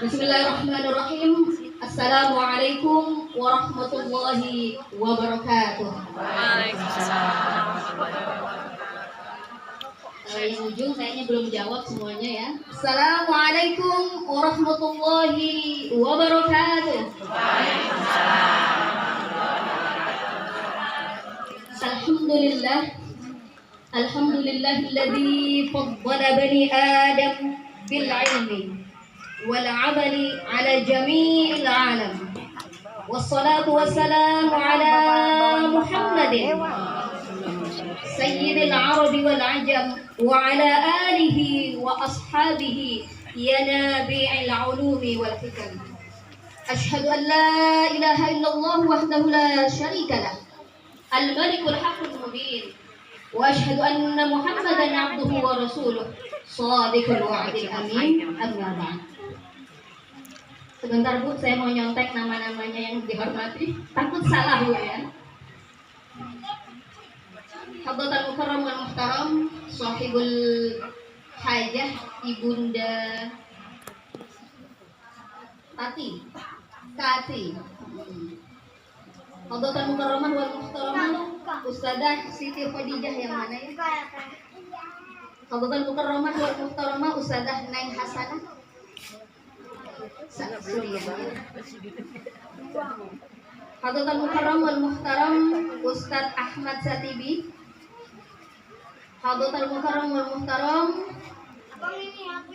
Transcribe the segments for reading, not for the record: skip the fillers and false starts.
Bismillahirrahmanirrahim. Assalamualaikum warahmatullahi wabarakatuh. Yang ujung kayaknya belum jawab semuanya ya. Assalamualaikum warahmatullahi wabarakatuh. Alhamdulillah. Alhamdulillahilladzi faddala bani Adam bil ilmi wal amali ala jami'il alam. Wassalatu wassalamu ala Muhammadin sayyidil arabi wal ajam wa ala alihi wa ashabihi yanabi'il ulumi wal hikam. Ashhadu an la ilaha illallah wahdahu la syarika lah, al-malikul haqqul mubin, wa ashhadu anna Muhammadan abduhu wa rasuluh, shadiqul wa'dil amin. Amma ba'd. Sebentar Bu, saya mau nyontek nama-namanya yang dihormati. Takut salah Bu ya. Hadratul Mukarram wal Muhtaram, Sahibul Hajah Ibunda Kati. Hadratul Mukarram wal Muhtaram, Ustadzah Siti Khadijah yang mana ya? Hadratul Mukarram wal Muhtaram, Ustadzah Nain Hasanah Hadratul Mukarram wal Muhtaram, Ustadz Ahmad Satibi. Hadratul Mukarram wal Muhtaram,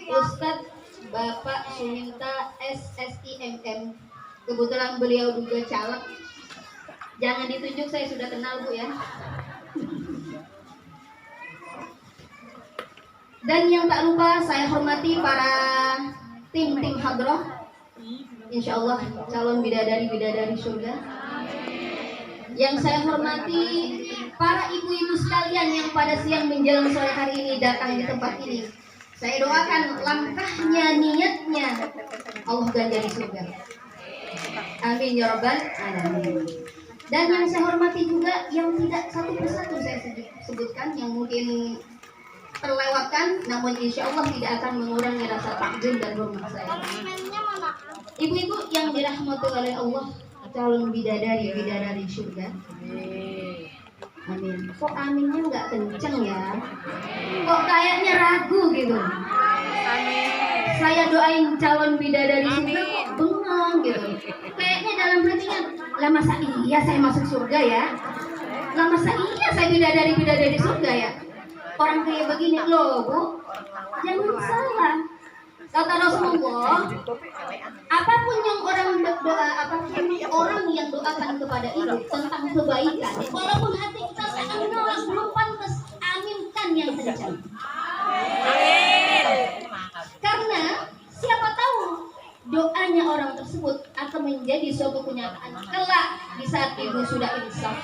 Ustadz Bapak Suminta SSIMM. Kebetulan beliau juga caleg. Jangan ditunjuk, saya sudah kenal Bu ya. Dan yang tak lupa saya hormati para tim hadroh. Insya Allah calon bidadari surga. Yang saya hormati para ibu-ibu sekalian yang pada siang menjelang sore hari ini datang di tempat ini. Saya doakan langkahnya, niatnya Allah ganjar di surga. Amin ya rabbal alamin. Dan yang saya hormati juga yang tidak satu persatu saya sebutkan, yang mungkin terlewatkan, namun insya Allah tidak akan mengurangi rasa takjub dan hormat saya. Ibu-ibu yang dirahmati oleh Allah, calon bidadari surga. Amin. Kok aminnya nggak kenceng ya? Kok kayaknya ragu gitu? Saya doain calon bidadari surga kok bengong gitu. Kayaknya dalam hatinya, lah masa iya saya masuk surga ya? Lah masa iya saya bidadari surga ya? Orang kayak begini loh Bu, jangan salah. Kata Rasulullah, apapun yang orang berdoa, apapun orang yang doakan kepada ibu tentang kebaikan, walaupun hati kita sangat menolak, belum pantas, aminkan yang kencang. Karena siapa tahu doanya orang tersebut akan menjadi suatu kenyataan kelak di saat ibu sudah insaf.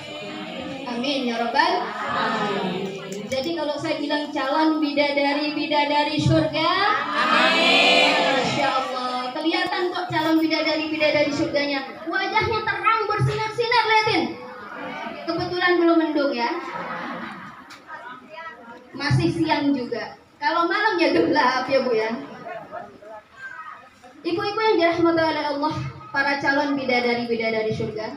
Amin ya rabbal alamin. Jadi kalau saya bilang calon bidadari surga, amin. Masya Allah, kelihatan kok calon bidadari surganya. Wajahnya terang bersinar-sinar, lihatin. Kebetulan belum mendung ya. Masih siang juga. Kalau malam ya gelap ya Bu ya. Ibu-ibu yang dirahmati oleh Allah, para calon bidadari surga,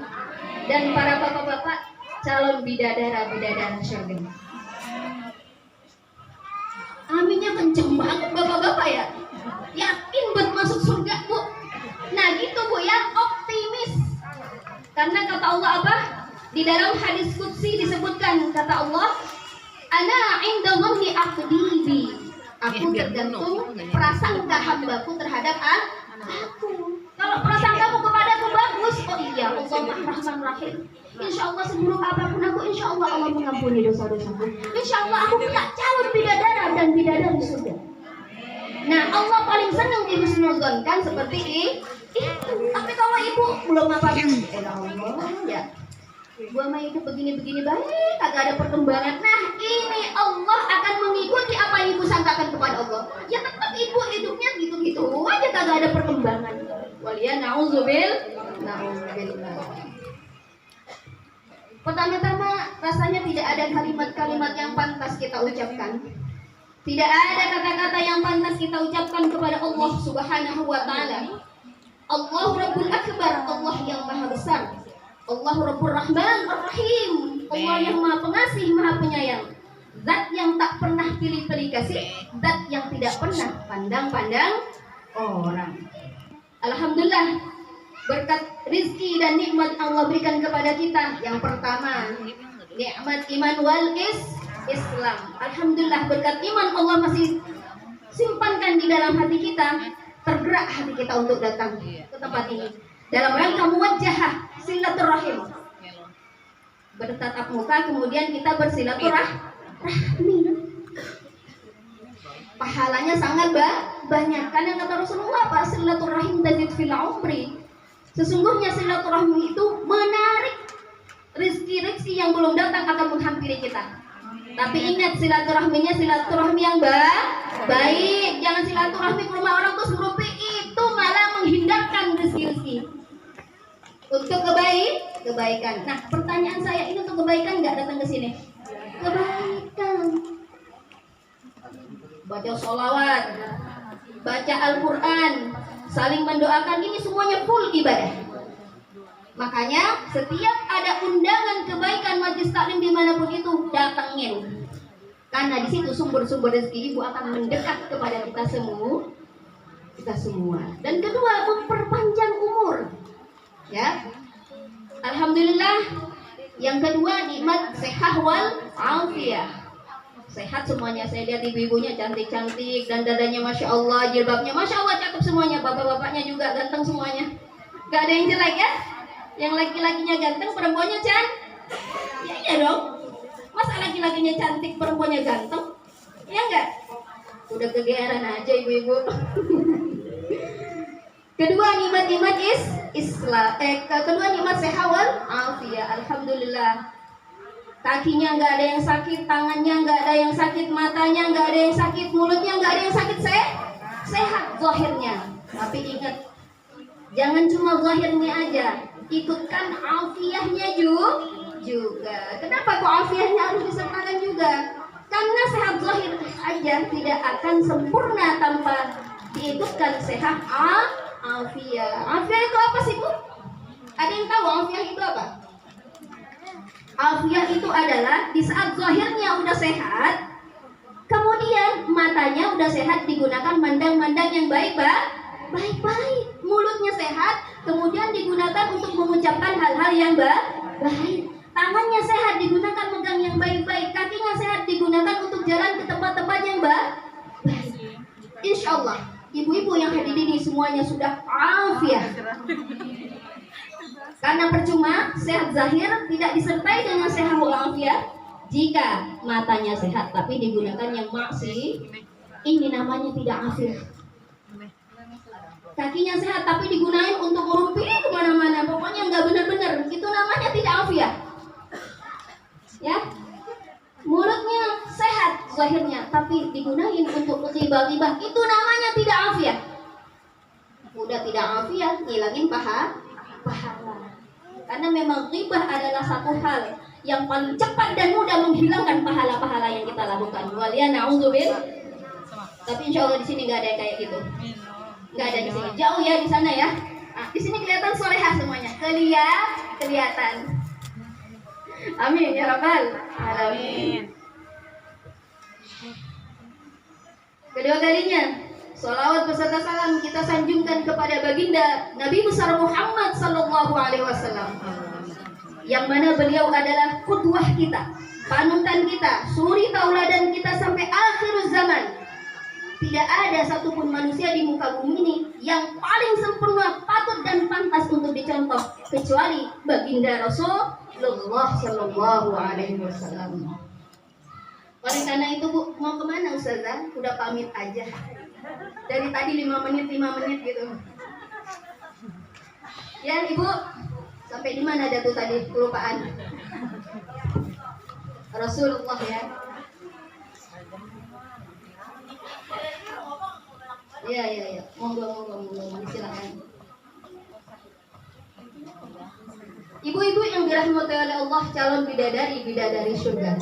dan para bapak-bapak calon bidadara surga. Aminnya kenceng banget bapak-bapak ya. Yakin buat masuk surga Bu. Nah gitu Bu ya, optimis. Karena kata Allah apa? Di dalam hadis qudsi disebutkan, kata Allah, ana inda dhanni abdi bi. Aku tergantung prasangka hambaku terhadap aku. Kalau prasangkamu kepadaku bagus, oh iya Allah Rahman Rahim, insya Allah seburuk apapun aku, insya Allah Allah mengampuni dosa-dosaku. Insya Allah aku punya calon bidadara dan bidadari surga. Nah Allah paling senang dihusnuzonkan seperti itu. Tapi kalau ibu belum apa-apa, Allah ya, gua mah itu begini-begini baik, agak ada perkembangan. Nah ini Allah akan mengikuti apa yang ibu sangkakan kepada Allah. Ya tetap ibu hidupnya gitu-gitu aja, kagak ada perkembangan. Waliya na'udzubillah. Pertama-tama rasanya tidak ada kalimat-kalimat yang pantas kita ucapkan. Tidak ada kata-kata yang pantas kita ucapkan kepada Allah Subhanahu wa taala. Allah Rabbul Akbar, Allah yang Maha Besar. Allah Rabbur Rahman Ar-Rahim, Allah yang Maha Pengasih, Maha Penyayang. Zat yang tak pernah pilih-pilih kasih, zat yang tidak pernah pandang-pandang orang. Alhamdulillah, berkat rizki dan nikmat Allah berikan kepada kita. Yang pertama, nikmat iman wal Islam. Alhamdulillah, berkat iman Allah masih simpankan di dalam hati kita. Tergerak hati kita untuk datang ke tempat ini dalam rangka muwajjahah silaturahim, bertatap muka, kemudian kita bersilaturahmi. Pahalanya sangat banyak, karena kata Rasulullah, Pak, silaturahim tazid fil umri. Sesungguhnya silaturahmi itu menarik rezeki-rezeki yang belum datang akan menghampiri kita. Tapi ingat, silaturahminya silaturahmi yang baik. Jangan silaturahmi ke rumah orang terus ngerupi, itu malah menghindarkan rezeki-rezeki. Untuk kebaikan. Nah, pertanyaan saya, ini untuk kebaikan nggak datang ke sini? Kebaikan. Baca sholawat, baca Al-Quran, saling mendoakan, ini semuanya full ibadah. Makanya setiap ada undangan kebaikan majlis taklim dimanapun itu, datangin. Karena di situ sumber-sumber rezeki Ibu akan mendekat kepada kita semua. Dan kedua, memperpanjang umur. Ya, alhamdulillah. Yang kedua, nikmat sehat wal afiah. Sehat semuanya. Saya lihat ibu-ibunya cantik-cantik dan dadanya masya Allah, jilbabnya masya Allah cakep semuanya. Bapak-bapaknya juga ganteng semuanya. Gak ada yang jelek ya. Yang laki-lakinya ganteng, perempuannya cantik. Ya iya dong. Masa laki-lakinya cantik, perempuannya ganteng? Ya enggak? Udah kegeeran aja ibu-ibu. Kedua, nikmat Islam. Kedua, nikmat sehat wal afiah. Alhamdulillah. Kakinya nggak ada yang sakit, tangannya nggak ada yang sakit, matanya nggak ada yang sakit, mulutnya nggak ada yang sakit, sehat zahirnya. Tapi ingat, jangan cuma zahirnya aja, ikutkan afiahnya juga. Kenapa kok afiahnya harus disertakan juga? Karena sehat zahir aja tidak akan sempurna tanpa diikutkan sehat afiah. Afiah itu apa sih, Bu? Ada yang tahu afiah itu apa? Afiah itu adalah di saat zahirnya udah sehat, kemudian matanya udah sehat, digunakan mandang-mandang yang baik-baik. Mulutnya sehat, kemudian digunakan untuk mengucapkan hal-hal yang baik. Tangannya sehat, digunakan megang yang baik-baik. Kakinya sehat, digunakan untuk jalan ke tempat-tempat yang baik. Insya Allah, ibu-ibu yang hadir ini semuanya sudah afiah. Karena percuma sehat zahir tidak disertai dengan sehat walafiat. Jika matanya sehat tapi digunakan yang maksi, ini namanya tidak afiah. Kakinya sehat tapi digunakan untuk merumpi kemana-mana, pokoknya nggak benar-benar, itu namanya tidak afiah. Ya, mulutnya sehat zahirnya tapi digunakan untuk ghibah-ghibah, itu namanya tidak afiah. Udah tidak afiah, ngilangin pahala. Karena memang ghibah adalah satu hal yang paling cepat dan mudah menghilangkan pahala-pahala yang kita lakukan. Waliya na'udzubillah. Tapi insya Allah di sini nggak ada yang kayak gitu. Nggak ada di sini. Jauh ya di sana ya. Nah, di sini kelihatan solehah semuanya. Kelihatan. Amin ya rabbal alamin. Kedua kalinya, salawat beserta salam kita sanjungkan kepada baginda Nabi besar Muhammad sallallahu alaihi wasallam, yang mana beliau adalah qudwah kita, panutan kita, suri tauladan kita sampai akhir zaman. Tidak ada satupun manusia di muka bumi ini yang paling sempurna, patut dan pantas untuk dicontoh kecuali baginda Rasulullah sallallahu alaihi wasallam. Oleh karena itu, Bu, mau kemana Ustazah? Udah pamit aja. Dari tadi 5 menit gitu. Ya Ibu, sampai di mana jatuh tadi? Kelupaan. Rasulullah ya. Ya. Monggo, silakan. Ibu-ibu yang dirahmati oleh Allah, calon bidadari surga.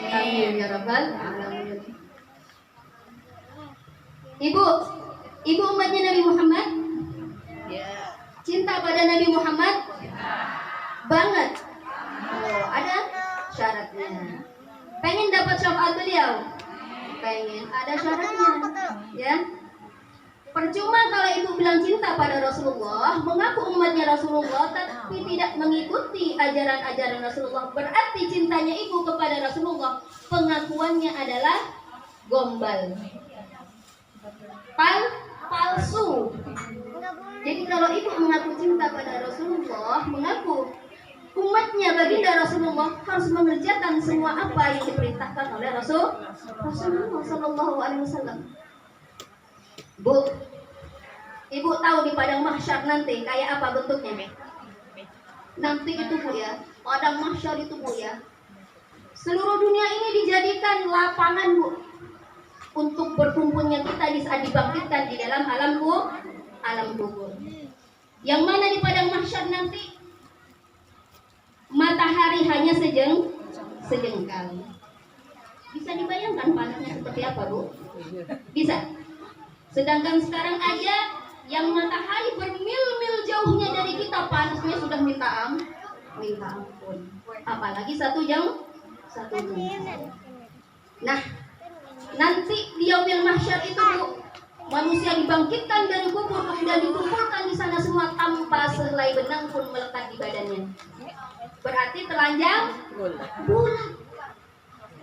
Amin ya rabbal alamin. Ibu, ibu umatnya Nabi Muhammad? Cinta pada Nabi Muhammad? Banget. Oh, ada syaratnya. Pengen dapat syafaat beliau? Pengen. Ada syaratnya, ya. Percuma kalau ibu bilang cinta pada Rasulullah, mengaku umatnya Rasulullah, tapi tidak mengikuti ajaran-ajaran Rasulullah. Berarti cintanya ibu kepada Rasulullah, pengakuannya adalah gombal, palsu. Jadi kalau ibu mengaku cinta pada Rasulullah, mengaku umatnya baginda Rasulullah, harus mengerjakan semua apa yang diperintahkan oleh Rasulullah Sallallahu Alaihi Wasallam. Bu, ibu tahu di padang mahsyar nanti kayak apa bentuknya? Nanti itu bu ya, padang mahsyar itu bu ya, seluruh dunia ini dijadikan lapangan bu, untuk berkumpulnya kita di saat dibangkitkan di dalam alam kubur. Yang mana di padang mahsyar nanti matahari hanya sejengkal. Bisa dibayangkan panasnya seperti apa bu? Bisa. Sedangkan sekarang aja yang matahari bermil-mil jauhnya dari kita, panasnya sudah minta ampun. Apalagi satu jam. Nah, nanti di yaumil mahsyar itu bu, manusia dibangkitkan dari kubur dan dikumpulkan di sana semua tanpa sehelai benang pun melekat di badannya. Berarti telanjang bulat.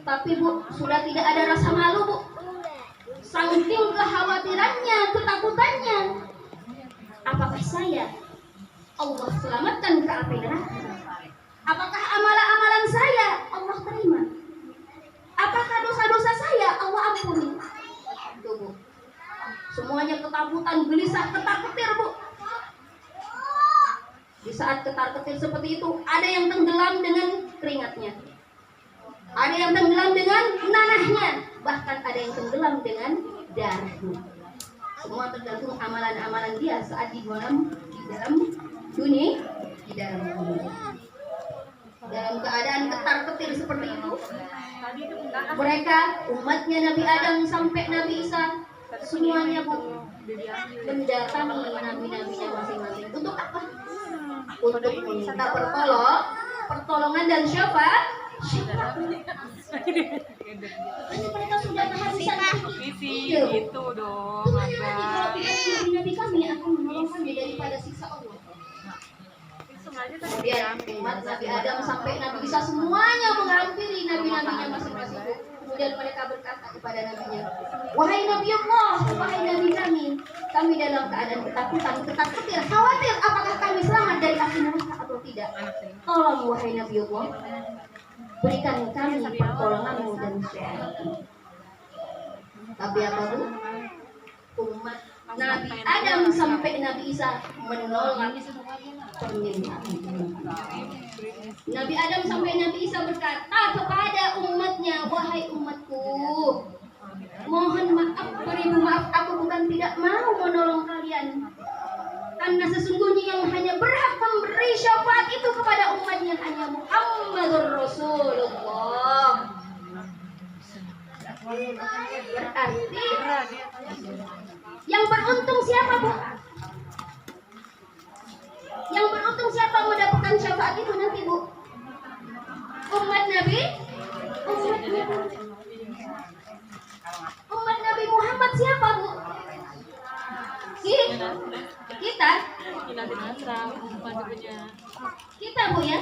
Tapi bu, sudah tidak ada rasa malu bu. Saking kekhawatirannya, ketakutannya. Apakah saya Allah selamatkan ke api neraka? Apakah amalan-amalan saya Allah terima? Apakah dosa-dosa saya Allah ampuni? Tuh bu, semuanya ketakutan, gelisah, ketar-ketir bu. Di saat ketar-ketir seperti itu, ada yang tenggelam dengan keringatnya, ada yang tenggelam dengan nanahnya, bahkan ada yang tenggelam dengan darahnya. Semua tergantung amalan-amalan dia saat di dalam dunia. Dalam keadaan ketar-ketir seperti itu, mereka umatnya Nabi Adam sampai Nabi Isa semuanya mendatangi nabi-nabinya masing-masing. Untuk apa? Untuk minta pertolongan dan syafaat. Mereka sudah kehabisan itu dong. Nabi kami akan menolong kami daripada siksa Allah. Kemudian umat Nabi Adam sampai Nabi Isa semuanya menghampiri nabi-nabinya masing-masing. Kemudian mereka berkata kepada nabinya, wahai Nabi Allah, wahai Nabi kami dalam keadaan ketakutan, ketar-ketir, khawatir apakah kami selamat dari api neraka atau tidak. Tolong wahai Nabi Allah, berikan kami pertolonganmu dan syafaatmu. Tapi apa bu? Umat Nabi Adam sampai Nabi Isa menolak permintaan. Nabi Adam sampai Nabi Isa berkata kepada umatnya, wahai umatku, mohon maaf, beribu maaf, aku bukan tidak mau menolong kalian, karena sesungguhnya yang hanya berhak memberi syafaat itu kepada umatnya hanya Muhammadur Rasulullah. Berarti yang beruntung siapa bu? Yang beruntung siapa mendapatkan syafaat itu nanti bu? Umat Nabi Muhammad siapa bu? Kita bu ya.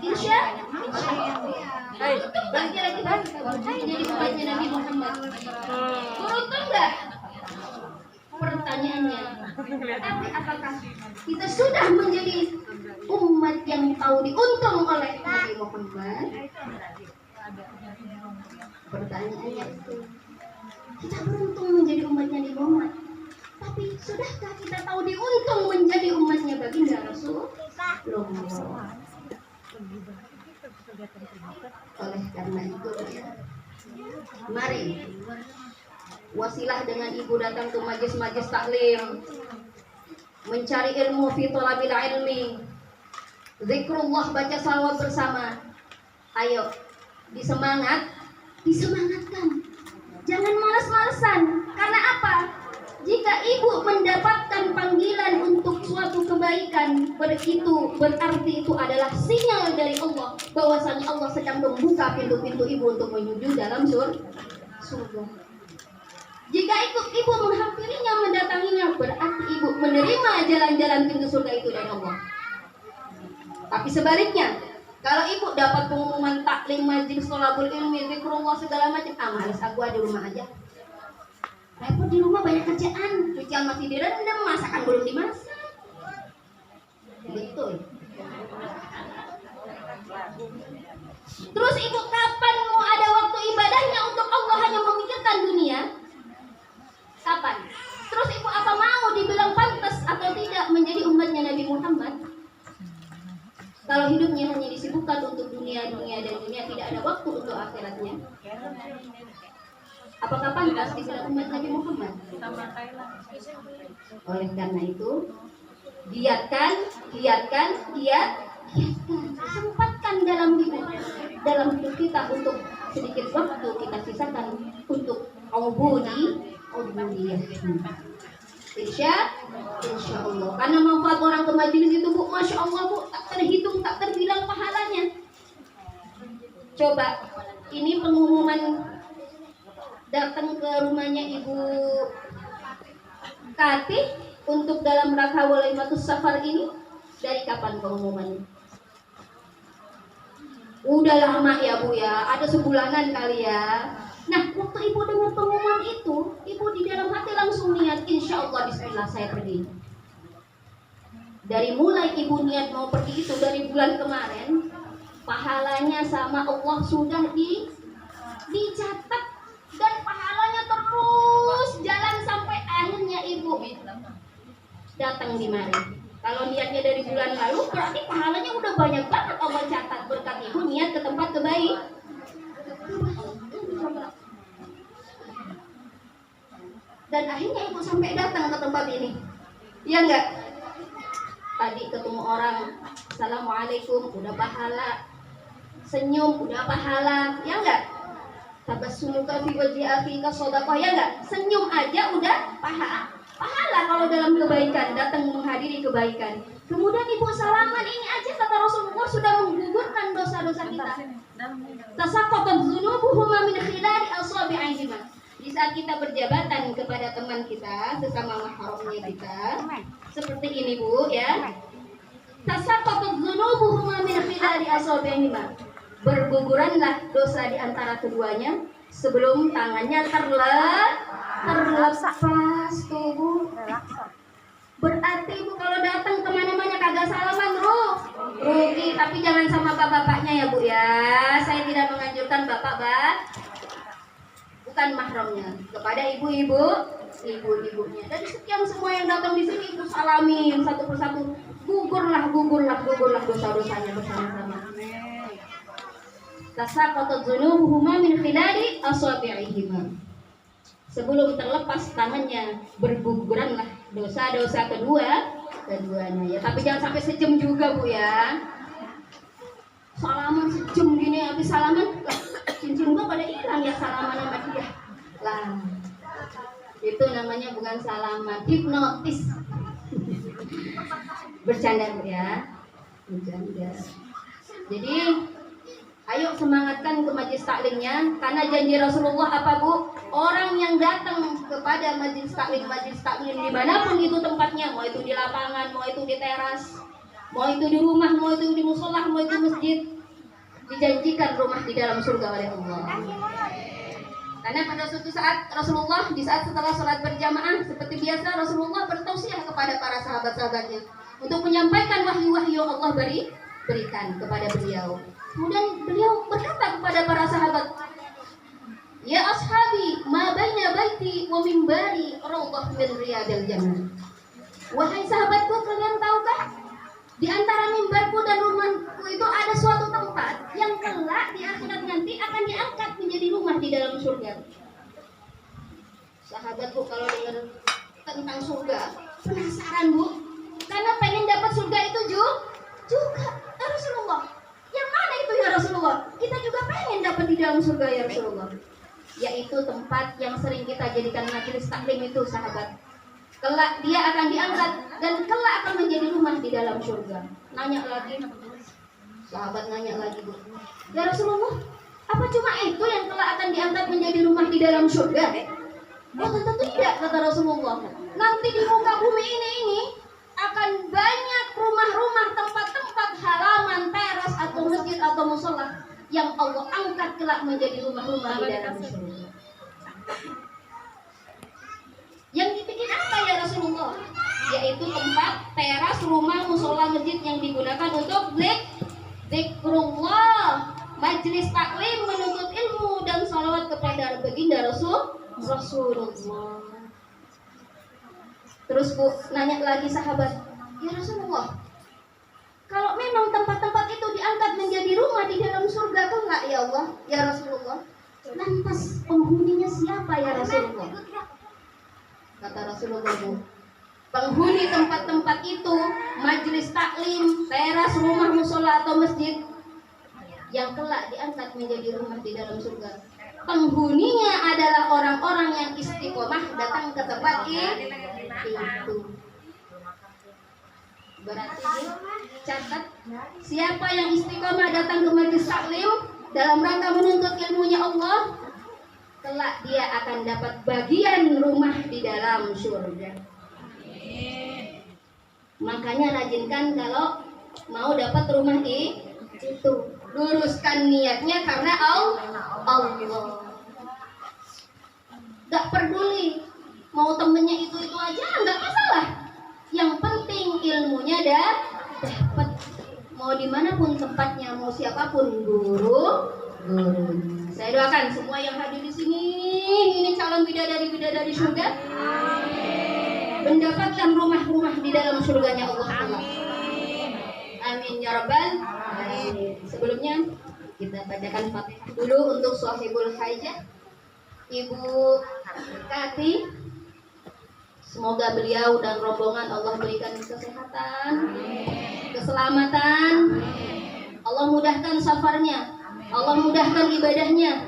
Insya kira-kira jadi umatnya Nabi Muhammad. Beruntung nggak? Pertanyaannya, tapi apakah kita sudah menjadi umat yang tahu diuntung oleh Nabi Muhammad? Pertanyaannya itu, kita beruntung menjadi umatnya Nabi Muhammad, tapi sudahkah kita tahu diuntung menjadi umatnya baginda Rasulullah? Oleh karena itu, mari wasilah dengan ibu datang ke majlis-majlis taklim, mencari ilmu fi thalabil ilmi, zikrullah, baca salawat bersama. Ayo disemangatkan, jangan malas-malesan. Karena apa? Jika ibu mendapatkan panggilan untuk suatu kebaikan, berarti itu adalah sinyal dari Allah bahwasanya Allah sedang membuka pintu-pintu ibu untuk menuju dalam surga. Jika ibu menghampirinya, mendatanginya, berarti ibu menerima jalan-jalan pintu surga itu dari Allah. Tapi sebaliknya, kalau ibu dapat pengumuman taklim, majelis, thalabul ilmi, zikrullah segala macam, males aku di rumah aja. Repot di rumah, banyak kerjaan, cucian masih direndam, masakan belum dimasak. Betul. Terus ibu kapan mau ada waktu ibadahnya untuk Allah hanya memikirkan dunia? Kapan? Terus ibu apa mau dibilang pantas atau tidak menjadi umatnya Nabi Muhammad? Kalau hidupnya hanya disibukkan untuk dunia, dan dunia, tidak ada waktu untuk akhiratnya. Apakah pantas dibilang umat Nabi Muhammad? Oleh karena itu, giatkan, sempatkan dalam hidup kita untuk sedikit waktu kita sisakan untuk ubudiyah. Insya Allah. Karena manfaat orang ke majelis itu, Bu, masya Allah, Bu, tak terhitung, tak terbilang pahalanya. Coba, ini pengumuman datang ke rumahnya Ibu Kati untuk dalam rangka Walimatus Safar ini dari kapan pengumumannya? Udah lama ya, Bu ya, ada sebulanan kali ya. Nah, waktu ibu dengar pengumuman itu, ibu di dalam hati langsung niat, insya Allah bismillah saya pergi. Dari mulai ibu niat mau pergi itu dari bulan kemarin, pahalanya sama Allah sudah dicatat dan pahalanya terus jalan sampai akhirnya ibu datang di mari. Kalau niatnya dari bulan lalu, berarti pahalanya udah banyak banget Allah catat berkat ibu niat ke tempat kebaikan. Dan akhirnya ibu sampai datang ke tempat ini. Ya enggak? Tadi ketemu orang, assalamualaikum, udah pahala. Senyum, udah pahala. Ya enggak? Tabassumuka fi wajhi akhika shadaqah. Ya enggak? Senyum aja udah pahala kalau dalam kebaikan, datang menghadiri kebaikan. Kemudian ibu salaman ini aja kata Rasulullah sudah menggugurkan dosa-dosa kita. Tasaqqatat dzunubuhuma min khilali asabi'ihima. Di saat kita berjabatan kepada teman kita, sesama mahramnya kita, seperti ini, Bu, ya. Tasaqqatat dzunubuhuma min khilali asabi'ihima. Berguguranlah dosa di antara keduanya sebelum tangannya terlepas tuh, Bu. Berarti Bu kalau datang kemana-mana kagak salaman rugi, tapi jangan sama bapak-bapaknya ya, Bu ya. Saya tidak menganjurkan bapak, bukan mahramnya, kepada ibu-ibunya. Dari sekian semua yang datang di sini ibu salamin satu persatu. Gugurlah dosa-dosanya bersama-sama. Tasaqqatat dzunubuhuma min khilali asabi'ihima. Sebelum terlepas tangannya, berguguranlah dosa-dosa keduanya ya. Tapi jangan sampai sejam juga, Bu ya. Salaman sejam gini, habis salaman cincin gua pada hilang ya, salaman sama dia. Lah, itu namanya bukan salaman, hipnotis. Bercanda, Bu ya. Bercanda. Jadi ayo semangatkan ke majelis taklimnya, karena janji Rasulullah apa, Bu? Orang yang datang kepada majelis taklim dimanapun itu tempatnya, mau itu di lapangan, mau itu di teras, mau itu di rumah, mau itu di musola, mau itu masjid, dijanjikan rumah di dalam surga oleh Allah. Karena pada suatu saat Rasulullah di saat setelah sholat berjamaah seperti biasa Rasulullah bertausiah kepada para sahabat-sahabatnya untuk menyampaikan wahyu-wahyu Allah berikan kepada beliau. Kemudian beliau berkata kepada para sahabat, ya ashabi, ma baina baiti wa mimbari raudhah min riyadil jannah. Wahai sahabatku, kalian tahukah di antara mimbarku dan rumahku itu ada suatu tempat yang kelak di akhirat nanti akan diangkat menjadi rumah di dalam surga. Sahabatku kalau dengar tentang surga penasaran, Bu, karena pengen dapat surga itu juga. Rasulullah, yang mana itu ya Rasulullah? Kita juga pengen dapat di dalam surga ya Rasulullah. Yaitu tempat yang sering kita jadikan majelis taklim itu, sahabat. Kelak dia akan diangkat dan kelak akan menjadi rumah di dalam surga. Nanya lagi, sahabat nanya lagi, Bu, ya Rasulullah, apa cuma itu yang kelak akan diangkat menjadi rumah di dalam surga? Oh tentu tidak, kata Rasulullah. Nanti di muka bumi ini akan banyak rumah-rumah, tempat-tempat halaman, teras atau masjid atau musola yang Allah angkat kelak menjadi rumah-rumah di dalam surga. Yang dipikir apa ya Rasulullah? Yaitu tempat, teras, rumah, musola, masjid yang digunakan untuk zikrullah, majelis taklim, menuntut ilmu dan salawat kepada baginda Rasulullah. Terus Bu nanya lagi sahabat, ya Rasulullah, kalau memang tempat-tempat itu diangkat menjadi rumah di dalam surga kelak ya Allah, ya Rasulullah, lantas penghuninya siapa ya Rasulullah? Kata Rasulullah, Bu, penghuni tempat-tempat itu, majelis taklim, teras, rumah, musola atau masjid yang kelak diangkat menjadi rumah di dalam surga, penghuninya adalah orang-orang yang istiqomah datang ke tempat itu. Berarti catat, siapa yang istiqomah datang ke majelis taklim dalam rangka menuntut ilmunya Allah, kelak dia akan dapat bagian rumah di dalam surga. Makanya rajinkan kalau mau dapat rumah itu, luruskan niatnya karena Allah. Gak peduli mau temennya itu aja, nggak masalah. Yang penting ilmunya dapat. Mau dimanapun tempatnya, mau siapapun guru. Saya doakan semua yang hadir di sini ini calon bidadari surga, mendapatkan rumah-rumah di dalam surganya Allah Taala. Amin ya rabbal alamin. Sebelumnya kita bacakan Fatihah dulu untuk sahibul hajah Ibu Kati. Semoga beliau dan rombongan Allah berikan kesehatan, keselamatan. Allah mudahkan safarnya, Allah mudahkan ibadahnya,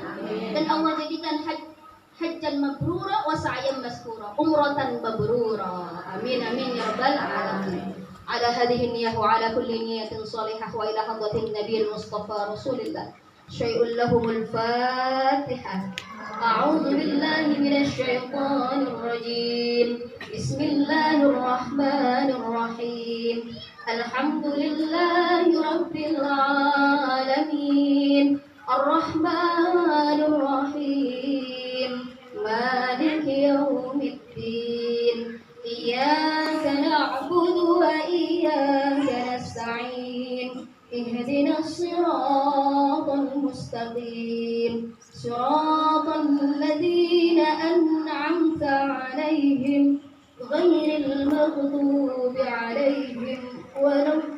dan Allah jadikan hajjan mabrura wa sa'yan maskura, umratan mabrura. Amin amin ya rabbal alamin. Ala hadhihi niyyah wa ala kulli niyyatin salihah wa ila hadratin nabiyil mustafa rasulillah. Syai'un lahumul fatihah. A'udzu billahi minasy syaithanir rajim. Bismillahirrahmanirrahim. Alhamdulillahi rabbil alamin. Arrahmanir rahim. Maliki yaumiddin. Iyyaka na'budu wa iyyaka nasta'in. Ihdinas siratal mustaqim. Siratal ladzina an'amta 'alaihim ghairil maghdubi 'alaihim waladdallin.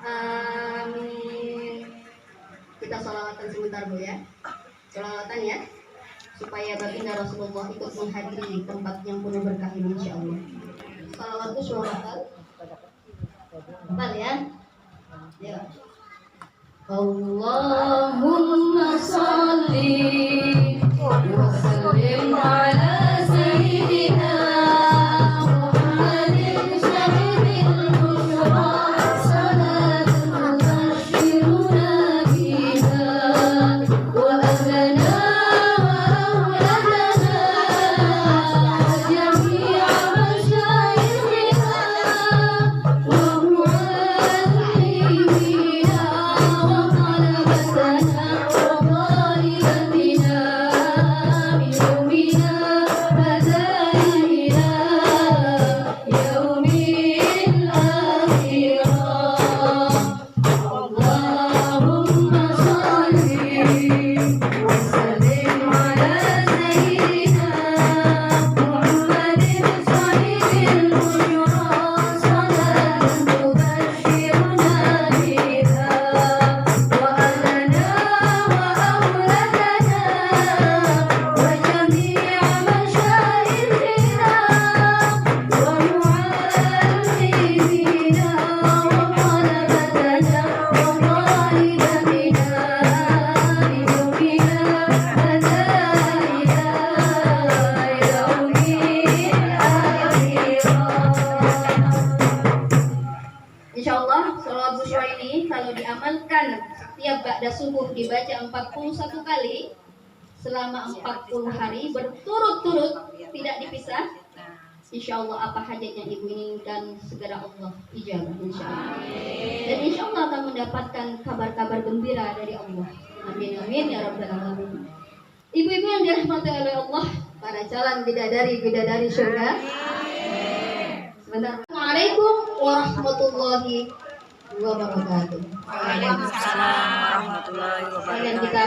Amin. Kita sholawatan sebentar Bu ya. Sholawatan ya, supaya baginda Rasulullah ikut menghadiri tempat yang penuh berkah ini insyaallah. Sholawat itu sholawatan. Bentar ya. Ya. Allahumma sholli wa sallim ala sayyidina Muhammadin syahidil musyra salatun tashiruna biha wa ahlana wa awladana jami'a masyayikhina wa mu'allimina wa talabatana wa talibatina disunahkan setiap ba'da subuh dibaca 41 kali selama 40 hari berturut-turut tidak dipisah. Insya Allah apa hajat yang ibu inginkan segera Allah ijabah insya Allah. Dan insya Allah akan mendapatkan kabar-kabar gembira dari Allah. Amin amin ya rabbal alamin. Ibu-ibu yang dirahmati oleh Allah, para calon bidadari surga. Sebentar. Assalamualaikum warahmatullahi wabarakatuh. Waalaikumsalam warahmatullahi wabarakatuh. Kalian kita